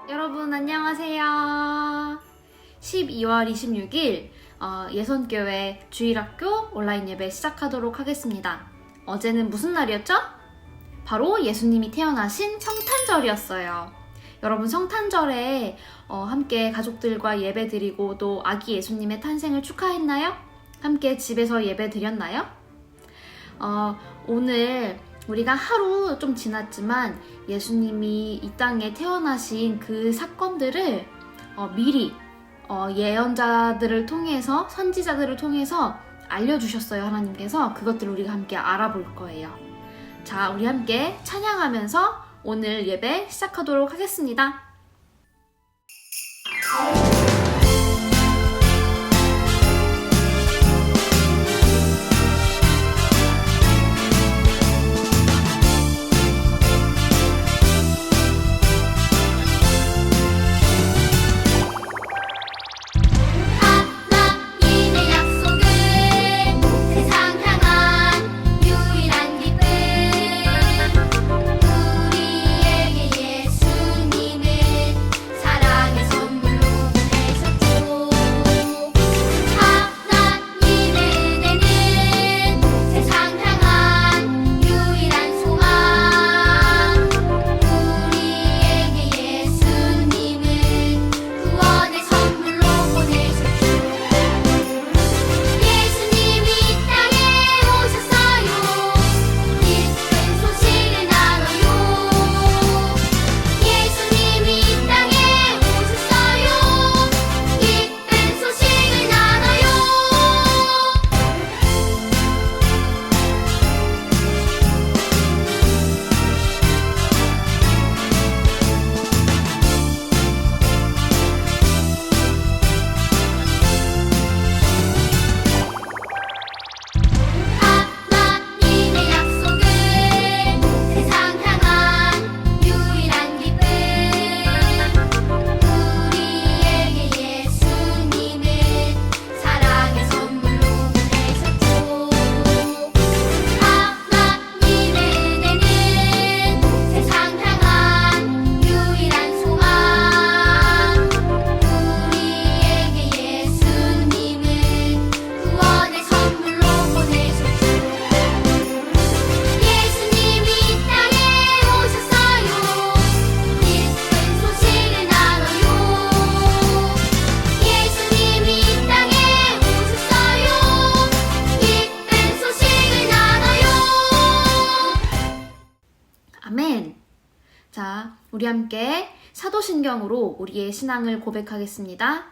여러분 안녕하세요. 12월 26일 예선교회 주일학교 온라인 예배 시작하도록 하겠습니다. 어제는 무슨 날이었죠? 바로 예수님이 태어나신 성탄절이었어요. 여러분 성탄절에 함께 가족들과 예배 드리고 또 아기 예수님의 탄생을 축하했나요? 함께 집에서 예배 드렸나요? 오늘 우리가 하루 좀 지났지만 예수님이 이 땅에 태어나신 그 사건들을 미리 예언자들을 통해서 선지자들을 통해서 알려주셨어요. 하나님께서 그것들을 우리가 함께 알아볼 거예요. 자, 우리 함께 찬양하면서 오늘 예배 시작하도록 하겠습니다. 아멘. 자, 우리 함께 사도신경으로 우리의 신앙을 고백하겠습니다.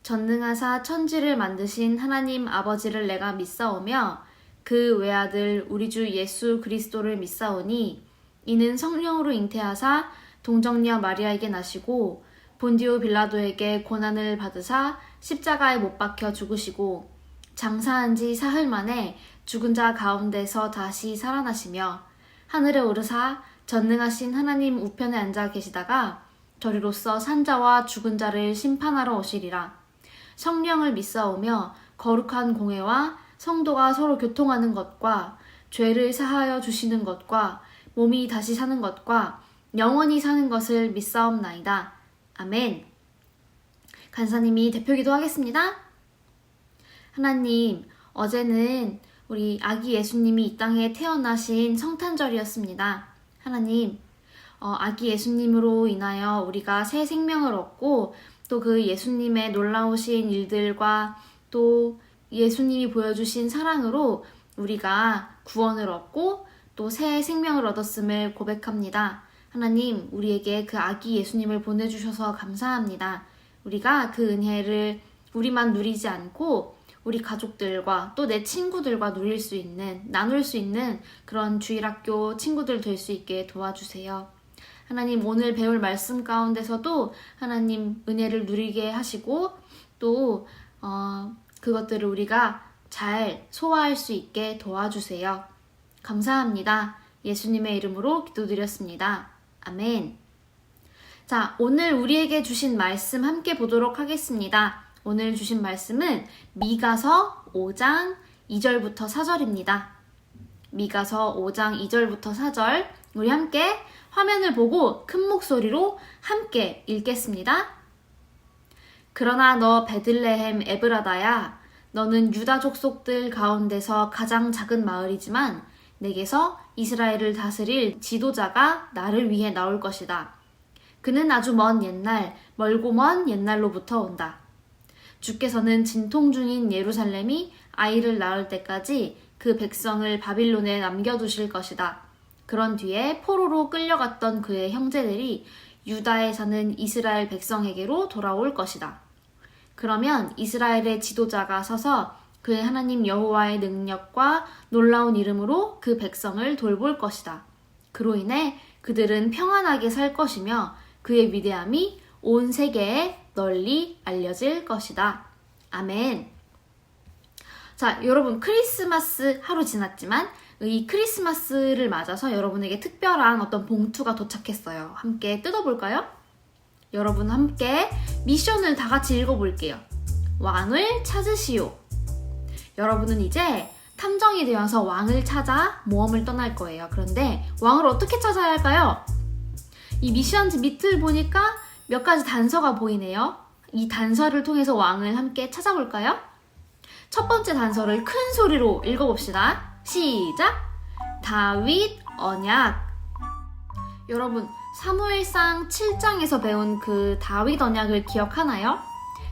전능하사 천지를 만드신 하나님 아버지를 내가 믿사오며 그 외아들 우리 주 예수 그리스도를 믿사오니 이는 성령으로 잉태하사 동정녀 마리아에게 나시고 본디오 빌라도에게 고난을 받으사 십자가에 못 박혀 죽으시고 장사한 지 사흘 만에 죽은 자 가운데서 다시 살아나시며 하늘에 오르사 전능하신 하나님 우편에 앉아 계시다가 저리로서 산자와 죽은 자를 심판하러 오시리라. 성령을 믿사오며 거룩한 공회와 성도가 서로 교통하는 것과 죄를 사하여 주시는 것과 몸이 다시 사는 것과 영원히 사는 것을 믿사옵나이다. 아멘. 간사님이 대표기도 하겠습니다. 하나님, 어제는 우리 아기 예수님이 이 땅에 태어나신 성탄절이었습니다. 하나님, 아기 예수님으로 인하여 우리가 새 생명을 얻고 또 그 예수님의 놀라우신 일들과 또 예수님이 보여주신 사랑으로 우리가 구원을 얻고 또 새 생명을 얻었음을 고백합니다. 하나님, 우리에게 그 아기 예수님을 보내주셔서 감사합니다. 우리가 그 은혜를 우리만 누리지 않고 우리 가족들과 또 내 친구들과 누릴 수 있는, 나눌 수 있는 그런 주일학교 친구들 될 수 있게 도와주세요. 하나님, 오늘 배울 말씀 가운데서도 하나님 은혜를 누리게 하시고 또 그것들을 우리가 잘 소화할 수 있게 도와주세요. 감사합니다. 예수님의 이름으로 기도드렸습니다. 아멘. 자, 오늘 우리에게 주신 말씀 함께 보도록 하겠습니다. 오늘 주신 말씀은 미가서 5장 2절부터 4절입니다. 미가서 5장 2절부터 4절 우리 함께 화면을 보고 큰 목소리로 함께 읽겠습니다. 그러나 너 베들레헴 에브라다야, 너는 유다 족속들 가운데서 가장 작은 마을이지만 내게서 이스라엘을 다스릴 지도자가 나를 위해 나올 것이다. 그는 아주 먼 옛날, 멀고 먼 옛날로부터 온다. 주께서는 진통 중인 예루살렘이 아이를 낳을 때까지 그 백성을 바빌론에 남겨두실 것이다. 그런 뒤에 포로로 끌려갔던 그의 형제들이 유다에 사는 이스라엘 백성에게로 돌아올 것이다. 그러면 이스라엘의 지도자가 서서 그의 하나님 여호와의 능력과 놀라운 이름으로 그 백성을 돌볼 것이다. 그로 인해 그들은 평안하게 살 것이며 그의 위대함이 온 세계에 널리 알려질 것이다. 아멘. 자, 여러분, 크리스마스 하루 지났지만 이 크리스마스를 맞아서 여러분에게 특별한 어떤 봉투가 도착했어요. 함께 뜯어볼까요? 여러분 함께 미션을 다 같이 읽어볼게요. 왕을 찾으시오. 여러분은 이제 탐정이 되어서 왕을 찾아 모험을 떠날 거예요. 그런데 왕을 어떻게 찾아야 할까요? 이 미션지 밑을 보니까 몇 가지 단서가 보이네요. 이 단서를 통해서 왕을 함께 찾아볼까요? 첫 번째 단서를 큰 소리로 읽어봅시다. 시작! 다윗 언약. 여러분, 사무엘상 7장에서 배운 그 다윗 언약을 기억하나요?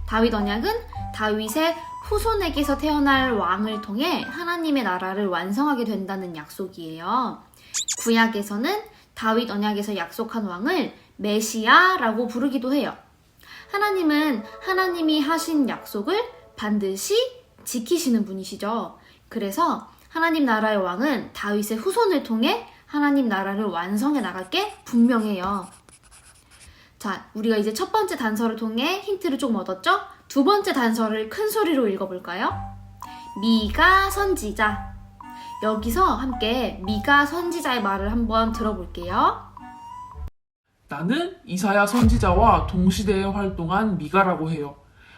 다윗 언약은 다윗의 후손에게서 태어날 왕을 통해 하나님의 나라를 완성하게 된다는 약속이에요. 구약에서는 다윗 언약에서 약속한 왕을 메시아라고 부르기도 해요. 하나님은 하나님이 하신 약속을 반드시 지키시는 분이시죠. 그래서 하나님 나라의 왕은 다윗의 후손을 통해 하나님 나라를 완성해 나갈 게 분명해요. 자, 우리가 이제 첫 번째 단서를 통해 힌트를 좀 얻었죠? 두 번째 단서를 큰 소리로 읽어볼까요? 미가 선지자. 여기서 함께 미가 선지자의 말을 한번 들어볼게요. 나는 이사야 선지자와 동시대에 활동한 미가라고 해요.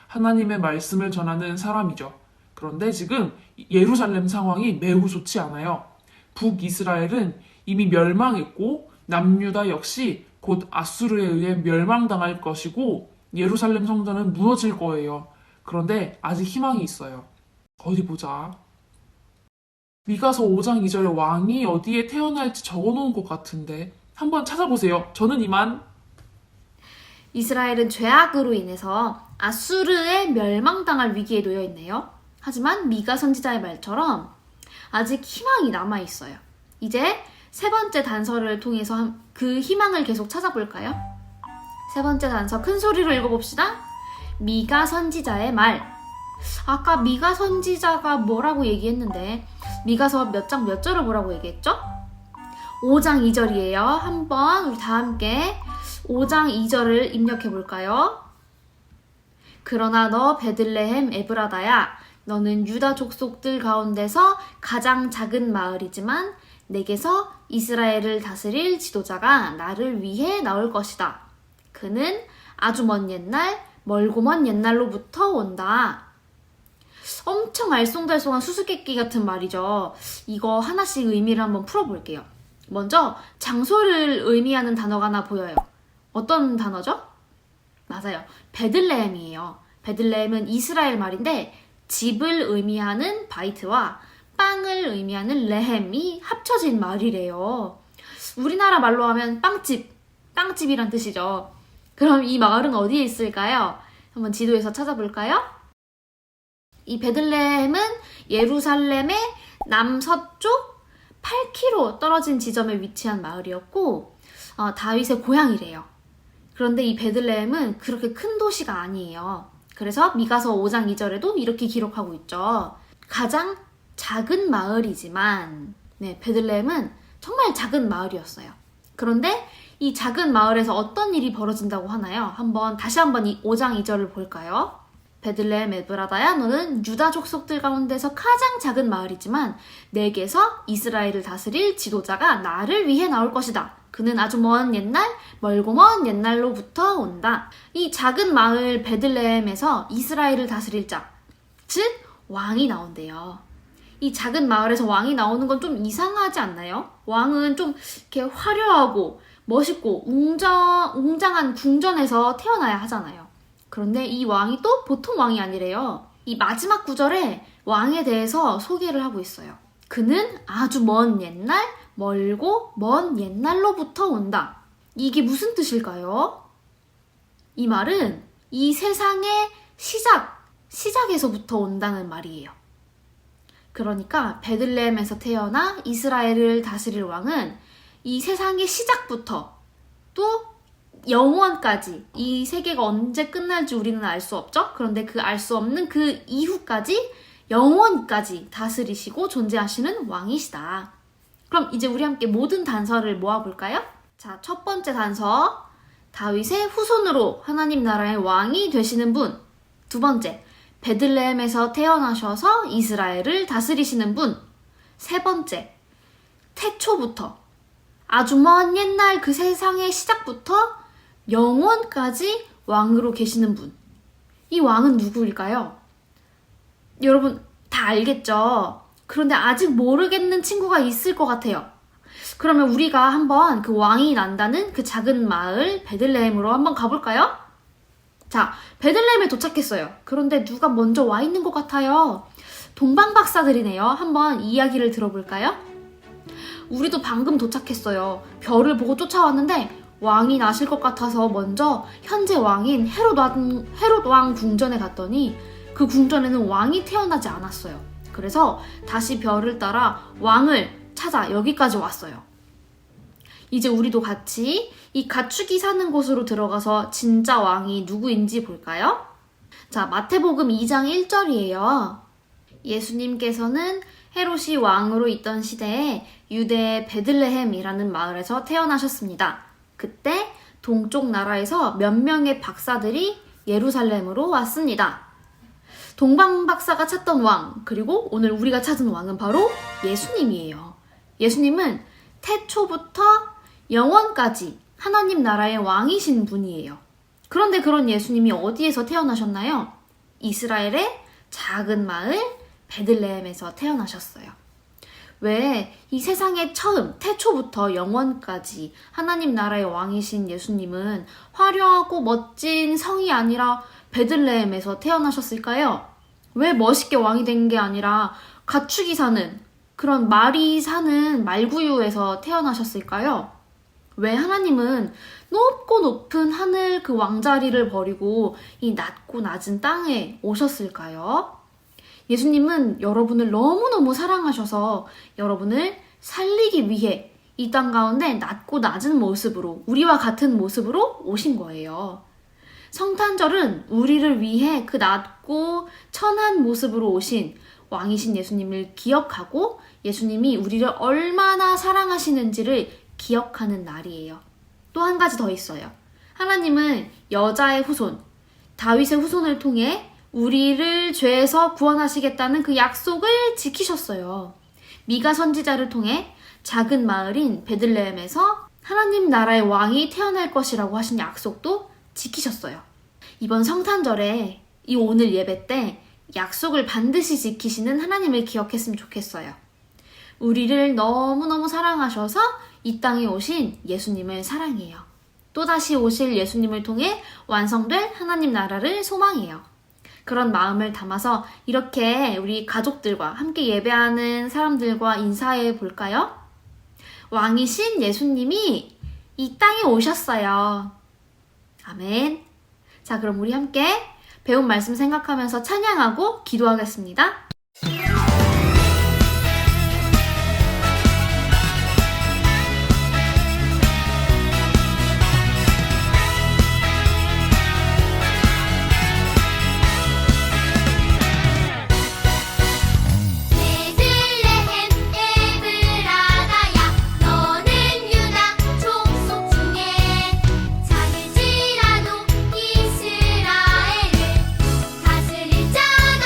하나님의 말씀을 전하는 사람이죠. 그런데 지금 예루살렘 상황이 매우 좋지 않아요. 북이스라엘은 이미 멸망했고 남유다 역시 곧 아수르에 의해 멸망당할 것이고 예루살렘 성전은 무너질 거예요. 그런데 아직 희망이 있어요. 어디 보자. 미가서 5장 2절에 왕이 어디에 태어날지 적어놓은 것 같은데 한번 찾아보세요. 저는 이만. 이스라엘은 죄악으로 인해서 아수르에 멸망당할 위기에 놓여 있네요. 하지만 미가 선지자의 말처럼 아직 희망이 남아있어요. 이제 세 번째 단서를 통해서 그 희망을 계속 찾아볼까요? 세 번째 단서 큰 소리로 읽어봅시다. 미가 선지자의 말. 아까 미가 선지자가 뭐라고 얘기했는데 미가서 몇 장 몇 절을 뭐라고 얘기했죠? 5장 2절이에요. 한번 우리 다 함께 5장 2절을 입력해볼까요? 그러나 너 베들레헴 에브라다야, 너는 유다 족속들 가운데서 가장 작은 마을이지만 내게서 이스라엘을 다스릴 지도자가 나를 위해 나올 것이다. 그는 아주 먼 옛날, 멀고 먼 옛날로부터 온다. 엄청 알쏭달쏭한 수수께끼 같은 말이죠. 이거 하나씩 의미를 한번 풀어볼게요. 먼저 장소를 의미하는 단어가 하나 보여요. 어떤 단어죠? 맞아요. 베들레헴이에요. 베들레헴은 이스라엘 말인데 집을 의미하는 바이트와 빵을 의미하는 레헴이 합쳐진 말이래요. 우리나라 말로 하면 빵집, 빵집이란 뜻이죠. 그럼 이 마을은 어디에 있을까요? 한번 지도에서 찾아볼까요? 이 베들레헴은 예루살렘의 남서쪽 8km 떨어진 지점에 위치한 마을이었고 다윗의 고향이래요. 그런데 이 베들레헴은 그렇게 큰 도시가 아니에요. 그래서 미가서 5장 2절에도 이렇게 기록하고 있죠. 가장 작은 마을이지만 베들레헴은 정말 작은 마을이었어요. 그런데 이 작은 마을에서 어떤 일이 벌어진다고 하나요? 다시 한번 이 5장 2절을 볼까요? 베들레헴 에브라다야, 너는 유다 족속들 가운데서 가장 작은 마을이지만 내게서 이스라엘을 다스릴 지도자가 나를 위해 나올 것이다. 그는 아주 먼 옛날, 멀고 먼 옛날로부터 온다. 이 작은 마을 베들레헴에서 이스라엘을 다스릴 자, 즉 왕이 나온대요. 이 작은 마을에서 왕이 나오는 건 좀 이상하지 않나요? 왕은 좀 이렇게 화려하고 멋있고 웅장한 궁전에서 태어나야 하잖아요. 그런데 이 왕이 또 보통 왕이 아니래요. 이 마지막 구절에 왕에 대해서 소개를 하고 있어요. 그는 아주 먼 옛날, 멀고 먼 옛날로부터 온다. 이게 무슨 뜻일까요? 이 말은 이 세상의 시작에서부터 온다는 말이에요. 그러니까 베들레헴에서 태어나 이스라엘을 다스릴 왕은 이 세상의 시작부터 또 영원까지, 이 세계가 언제 끝날지 우리는 알 수 없죠? 그런데 그 알 수 없는 그 이후까지 영원까지 다스리시고 존재하시는 왕이시다. 그럼 이제 우리 함께 모든 단서를 모아볼까요? 자, 첫 번째 단서, 다윗의 후손으로 하나님 나라의 왕이 되시는 분. 두 번째, 베들레헴에서 태어나셔서 이스라엘을 다스리시는 분. 세 번째, 태초부터, 아주 먼 옛날 그 세상의 시작부터 영원까지 왕으로 계시는 분. 이 왕은 누구일까요? 여러분 다 알겠죠? 그런데 아직 모르겠는 친구가 있을 것 같아요. 그러면 우리가 한번 그 왕이 난다는 그 작은 마을 베들레헴으로 한번 가볼까요? 자, 베들레헴에 도착했어요. 그런데 누가 먼저 와 있는 것 같아요. 동방박사들이네요. 한번 이야기를 들어볼까요? 우리도 방금 도착했어요. 별을 보고 쫓아왔는데 왕이 나실 것 같아서 먼저 현재 왕인 헤롯 왕 궁전에 갔더니 그 궁전에는 왕이 태어나지 않았어요. 그래서 다시 별을 따라 왕을 찾아 여기까지 왔어요. 이제 우리도 같이 이 가축이 사는 곳으로 들어가서 진짜 왕이 누구인지 볼까요? 자, 마태복음 2장 1절이에요. 예수님께서는 헤롯이 왕으로 있던 시대에 유대의 베들레헴이라는 마을에서 태어나셨습니다. 그때 동쪽 나라에서 몇 명의 박사들이 예루살렘으로 왔습니다. 동방박사가 찾던 왕, 그리고 오늘 우리가 찾은 왕은 바로 예수님이에요. 예수님은 태초부터 영원까지 하나님 나라의 왕이신 분이에요. 그런데 그런 예수님이 어디에서 태어나셨나요? 이스라엘의 작은 마을 베들레헴에서 태어나셨어요. 왜 이 세상의 처음, 태초부터 영원까지 하나님 나라의 왕이신 예수님은 화려하고 멋진 성이 아니라 베들레헴에서 태어나셨을까요? 왜 멋있게 왕이 된 게 아니라 가축이 사는, 그런 말이 사는 말구유에서 태어나셨을까요? 왜 하나님은 높고 높은 하늘 그 왕자리를 버리고 이 낮고 낮은 땅에 오셨을까요? 예수님은 여러분을 너무너무 사랑하셔서 여러분을 살리기 위해 이 땅 가운데 낮고 낮은 모습으로, 우리와 같은 모습으로 오신 거예요. 성탄절은 우리를 위해 그 낮고 천한 모습으로 오신 왕이신 예수님을 기억하고 예수님이 우리를 얼마나 사랑하시는지를 기억하는 날이에요. 또 한 가지 더 있어요. 하나님은 여자의 후손, 다윗의 후손을 통해 우리를 죄에서 구원하시겠다는 그 약속을 지키셨어요. 미가 선지자를 통해 작은 마을인 베들레헴에서 하나님 나라의 왕이 태어날 것이라고 하신 약속도 지키셨어요. 이번 성탄절에 이 오늘 예배 때 약속을 반드시 지키시는 하나님을 기억했으면 좋겠어요. 우리를 너무너무 사랑하셔서 이 땅에 오신 예수님을 사랑해요. 또다시 오실 예수님을 통해 완성될 하나님 나라를 소망해요. 그런 마음을 담아서 이렇게 우리 가족들과 함께 예배하는 사람들과 인사해 볼까요? 왕이신 예수님이 이 땅에 오셨어요. 아멘. 자, 그럼 우리 함께 배운 말씀 생각하면서 찬양하고 기도하겠습니다. 이스라엘을 다스릴 자가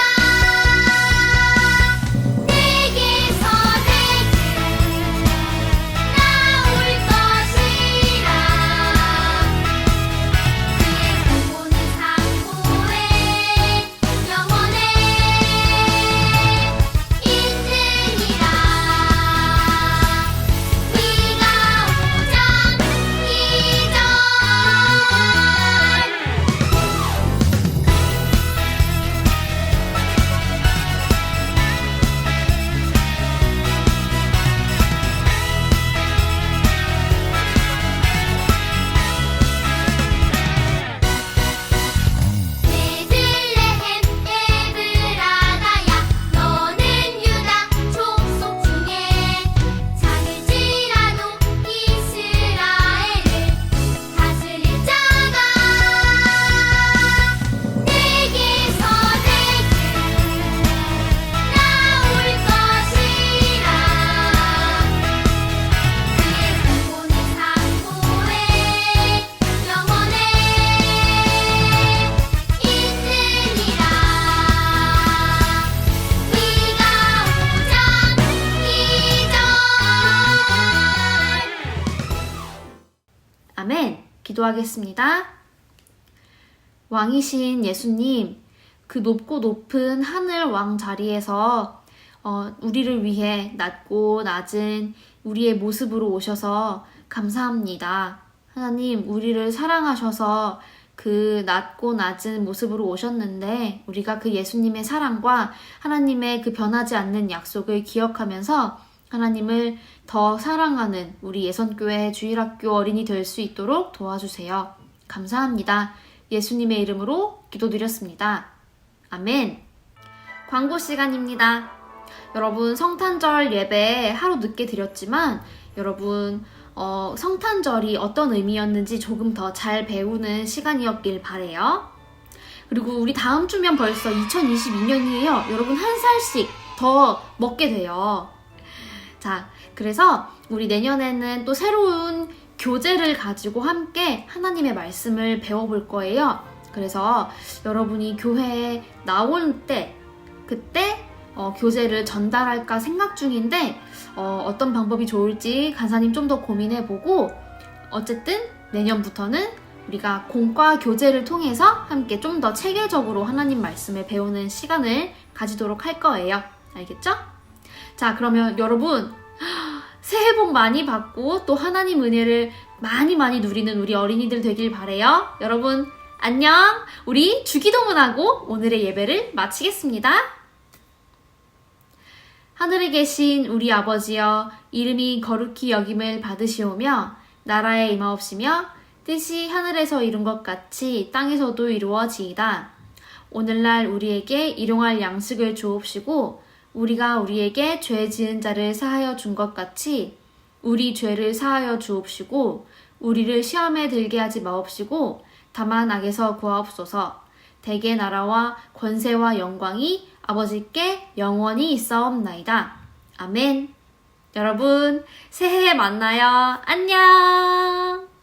아멘. 기도하겠습니다. 왕이신 예수님, 그 높고 높은 하늘 왕 자리에서 우리를 위해 낮고 낮은 우리의 모습으로 오셔서 감사합니다. 하나님, 우리를 사랑하셔서 그 낮고 낮은 모습으로 오셨는데 우리가 그 예수님의 사랑과 하나님의 그 변하지 않는 약속을 기억하면서 하나님을 더 사랑하는 우리 예선교회 주일학교 어린이 될 수 있도록 도와주세요. 감사합니다. 예수님의 이름으로 기도드렸습니다. 아멘. 광고 시간입니다. 여러분, 성탄절 예배 하루 늦게 드렸지만 여러분 성탄절이 어떤 의미였는지 조금 더 잘 배우는 시간이었길 바래요. 그리고 우리 다음 주면 벌써 2022년이에요. 여러분, 한 살씩 더 먹게 돼요. 자, 그래서 우리 내년에는 또 새로운 교재를 가지고 함께 하나님의 말씀을 배워볼 거예요. 그래서 여러분이 교회에 나올 때 그때 교재를 전달할까 생각 중인데 어떤 방법이 좋을지 간사님 좀 더 고민해보고 어쨌든 내년부터는 우리가 공과 교재를 통해서 함께 좀 더 체계적으로 하나님 말씀을 배우는 시간을 가지도록 할 거예요. 알겠죠? 자, 그러면 여러분 새해 복 많이 받고 또 하나님 은혜를 많이 누리는 우리 어린이들 되길 바래요. 여러분 안녕. 우리 주기도문하고 오늘의 예배를 마치겠습니다. 하늘에 계신 우리 아버지여, 이름이 거룩히 여김을 받으시오며 나라에 임하옵시며 뜻이 하늘에서 이룬 것 같이 땅에서도 이루어지이다. 오늘날 우리에게 일용할 양식을 주옵시고 우리가 우리에게 죄 지은 자를 사하여 준 것 같이 우리 죄를 사하여 주옵시고 우리를 시험에 들게 하지 마옵시고 다만 악에서 구하옵소서. 대개 나라와 권세와 영광이 아버지께 영원히 있사옵나이다. 아멘. 여러분, 새해에 만나요. 안녕.